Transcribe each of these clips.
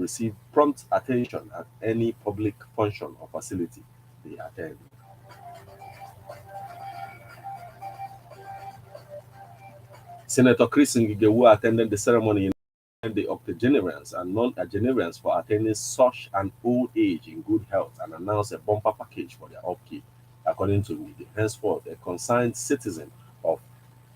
receive prompt attention at any public function or facility they attend. Senator Chris Ngigewu attended the ceremony and the octogenarians and non-octogenarians for attaining such an old age in good health and announced a bumper package for their upkeep. According to me, henceforth a concerned citizen of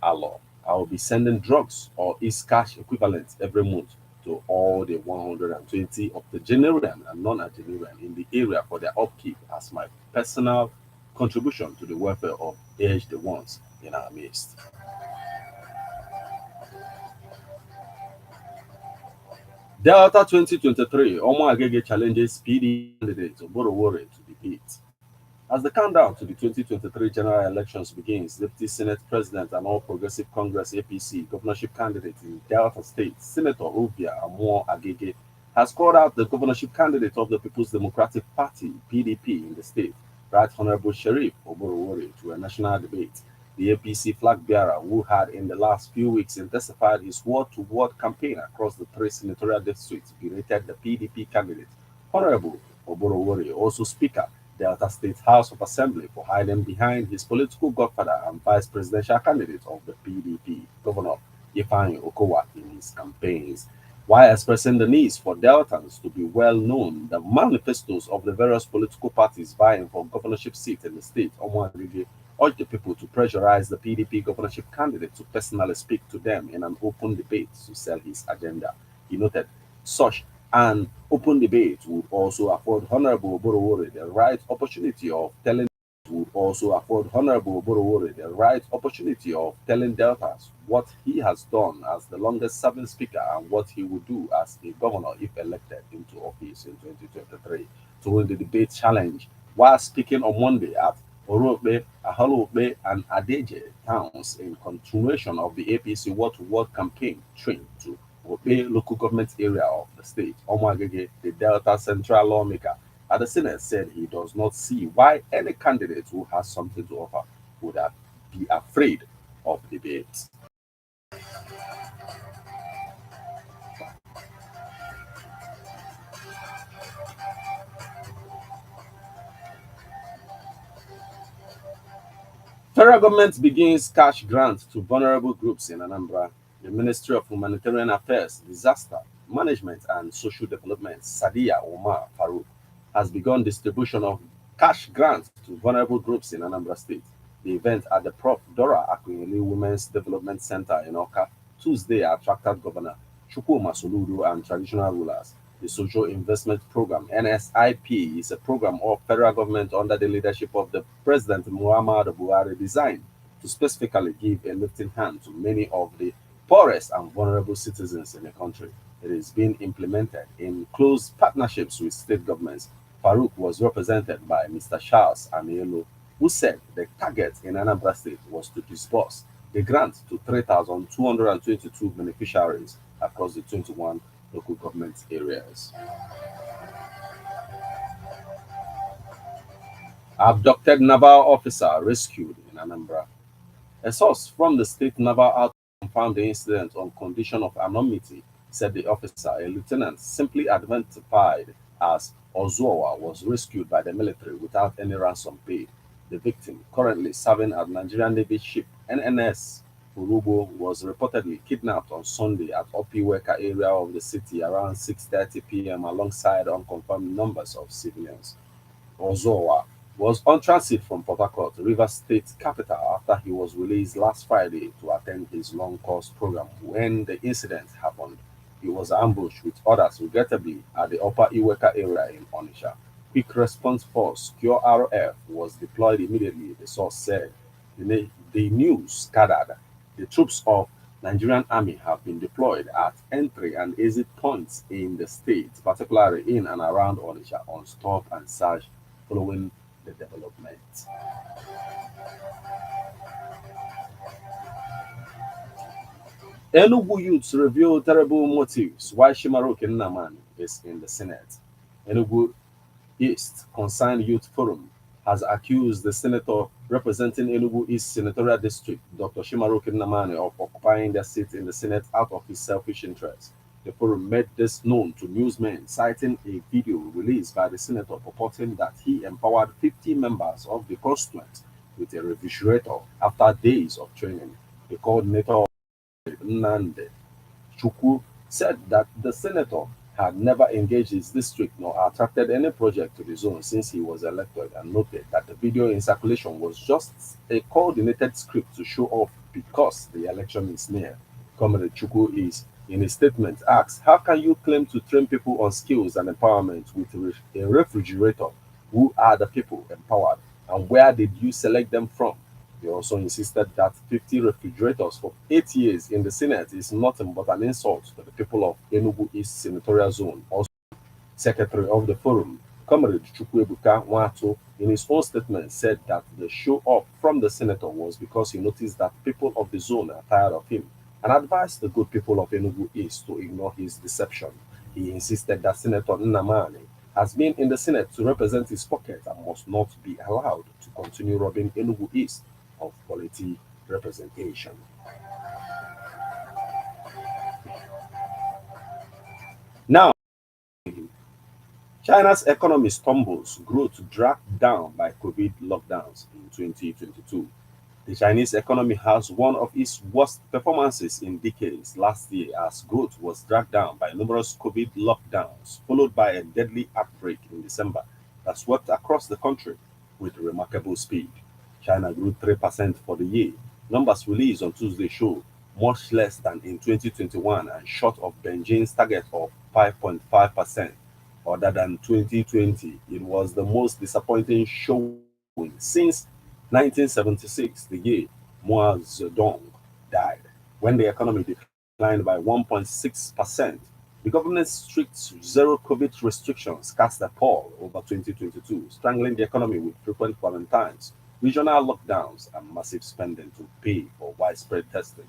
Allah, I will be sending drugs or its cash equivalent every month to all the 120 octogenarian and non-octogenarian in the area for their upkeep as my personal contribution to the welfare of aged ones in our midst. Delta 2023, Omo Agege challenges PD candidate Oborowore to debate. As the countdown to the 2023 general elections begins, Deputy Senate President and All Progressive Congress APC governorship candidate in Delta State, Senator Obia Amoor Agege, has called out the governorship candidate of the People's Democratic Party (PDP) in the state, Right Honorable Sheriff Oborowore, to a national debate. The APC flag bearer, who had in the last few weeks intensified his word-to-word campaign across the three senatorial districts, berated the PDP candidate, Honorable Oborowore, also Speaker, Delta State House of Assembly, for hiding behind his political godfather and vice presidential candidate of the PDP, Governor Ifeanyi Okowa, in his campaigns. While expressing the needs for Deltans to be well known, the manifestos of the various political parties vying for governorship seat in the state, Omoagege urged the people to pressurize the PDP governorship candidate to personally speak to them in an open debate to sell his agenda. He noted such an open debate would also afford Honorable Oborowore the right opportunity of telling Deltas what he has done as the longest serving speaker and what he would do as a governor if elected into office in 2023. During the debate challenge, while speaking on Monday at Orope, Ahalope, and Adeje towns in continuation of the APC word-to-word campaign train to Ope local government area of the state, Omoagege, the Delta Central lawmaker at the Senate, said he does not see why any candidate who has something to offer would be afraid of debate. Federal government begins cash grants to vulnerable groups in Anambra. The Ministry of Humanitarian Affairs, Disaster Management and Social Development, Sadia Omar Farouk, has begun distribution of cash grants to vulnerable groups in Anambra State. The event at the Prof. Dora Akunyili Women's Development Center in Oka Tuesday attracted Governor Chukwuma Soludo and traditional rulers. The Social Investment Program (NSIP) is a program of federal government under the leadership of the President Muhammadu Buhari, designed to specifically give a lifting hand to many of the poorest and vulnerable citizens in the country. It is being implemented in close partnerships with state governments. Farouk was represented by Mr. Charles Anielo, who said the target in Anambra State was to disburse the grant to 3,222 beneficiaries across the 21 local government areas. Abducted naval officer rescued in Anambra. A source from the state naval outfit confirmed the incident on condition of anonymity, said the officer, a lieutenant simply identified as Ozuowa, was rescued by the military without any ransom paid. The victim, currently serving at Nigerian Navy ship NNS Urubo, was reportedly kidnapped on Sunday at Opiweka area of the city around 6:30 p.m. alongside unconfirmed numbers of civilians. Ozoa was on transit from Port Harcourt, Rivers State capital, after he was released last Friday to attend his long course program. When the incident happened, he was ambushed with others, regrettably, at the Upper Iweka area in Onitsha. Quick response force (QRF) was deployed immediately, the source said. The news gathered the troops of Nigerian Army have been deployed at entry and exit points in the state, particularly in and around Onitsha, on stop and search following the development. Enugu youths reveal terrible motives why Shimaroke Nnamani is in the Senate. Enugu East Concerned Youth Forum has accused the senator representing Enugu East Senatorial District, Dr. Shimaroke Nnamani, of occupying their seat in the Senate out of his selfish interests. The forum made this known to newsmen, citing a video released by the senator purporting that he empowered 50 members of the constituent with a refrigerator after days of training. The coordinator, Nande Chukwu, said that the senator had never engaged his district nor attracted any project to the zone since he was elected, and noted that the video in circulation was just a coordinated script to show off because the election is near. Comrade Chukwu is, in a statement, asked, how can you claim to train people on skills and empowerment with a refrigerator? Who are the people empowered, and where did you select them from? He also insisted that 50 refrigerators for 8 years in the Senate is nothing but an insult to the people of Enugu East Senatorial Zone. Also, Secretary of the Forum, Comrade Chukwuebuka Nwato, in his own statement, said that the show up from the senator was because he noticed that people of the zone are tired of him and advised the good people of Enugu East to ignore his deception. He insisted that Senator Nnamani has been in the Senate to represent his pocket and must not be allowed to continue robbing Enugu East of quality representation. Now, China's economy stumbles, growth dragged down by COVID lockdowns in 2022. The Chinese economy has one of its worst performances in decades last year as growth was dragged down by numerous COVID lockdowns, followed by a deadly outbreak in December that swept across the country with remarkable speed. China grew 3% for the year. Numbers released on Tuesday show much less than in 2021 and short of Beijing's target of 5.5%. Other than 2020, it was the most disappointing showing since 1976, the year Mao Zedong died, when the economy declined by 1.6%. The government's strict zero COVID restrictions cast a pall over 2022, strangling the economy with frequent quarantines, regional lockdowns, and massive spending to pay for widespread testing.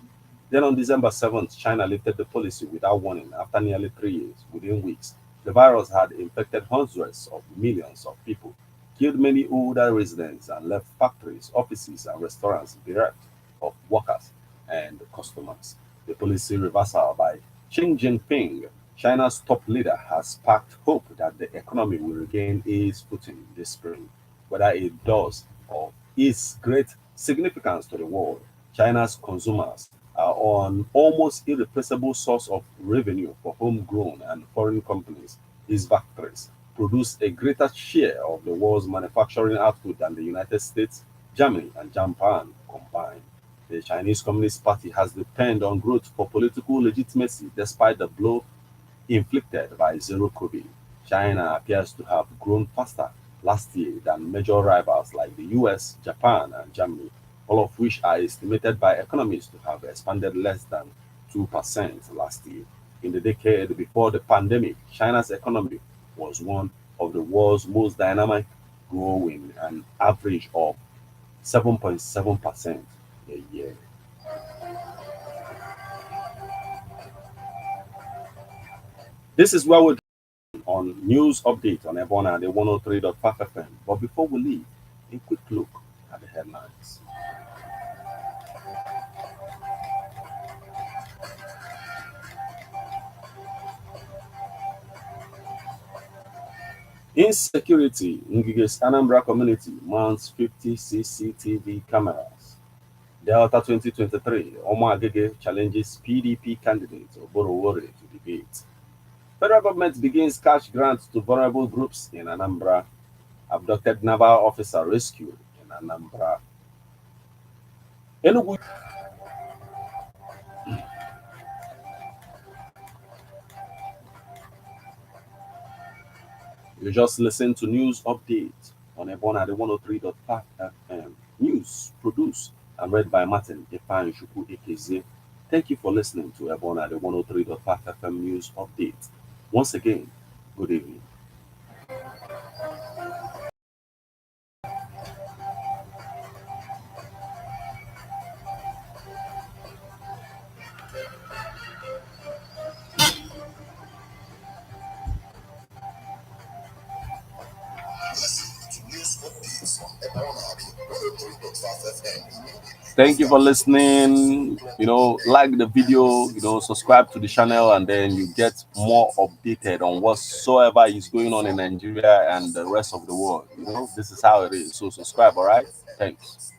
Then on December 7th, China lifted the policy without warning after nearly 3 years. Within weeks, the virus had infected hundreds of millions of people, killed many older residents, and left factories, offices, and restaurants bereft of workers and customers. The policy reversal by Xi Jinping, China's top leader, has sparked hope that the economy will regain its footing this spring. Whether it does or its great significance to the world, China's consumers are an almost irreplaceable source of revenue for homegrown and foreign companies. Its factories produce a greater share of the world's manufacturing output than the United States, Germany, and Japan combined. The Chinese Communist Party has depended on growth for political legitimacy despite the blow inflicted by zero COVID. China appears to have grown faster last year than major rivals like the US, Japan, and Germany, all of which are estimated by economists to have expanded less than 2% last year. In the decade before the pandemic, China's economy was one of the world's most dynamic, growing an average of 7.7% a year. This is where we're on news update on Ebona, the 103.5 FM. But before we leave, a quick look at the headlines. Insecurity, Ngige's Anambra community mounts 50 CCTV cameras. Delta 2023, Omo Agege challenges PDP candidate Oborowore to debate. Federal government begins cash grants to vulnerable groups in Anambra. Abducted naval officer rescued in Anambra. Enugu, you just listen to news update on Ebona the 103.5 FM. News produced and read by Martin Ifan Shuku Ekeze. Thank you for listening to Ebona the 103.5 FM news update. Once again, good evening. Listen to news updates on Ebona 103.5 FM. Thank you for listening. Like the video, subscribe to the channel, and then you get more updated on whatsoever is going on in Nigeria and the rest of the world. This is how it is. So subscribe, all right? Thanks.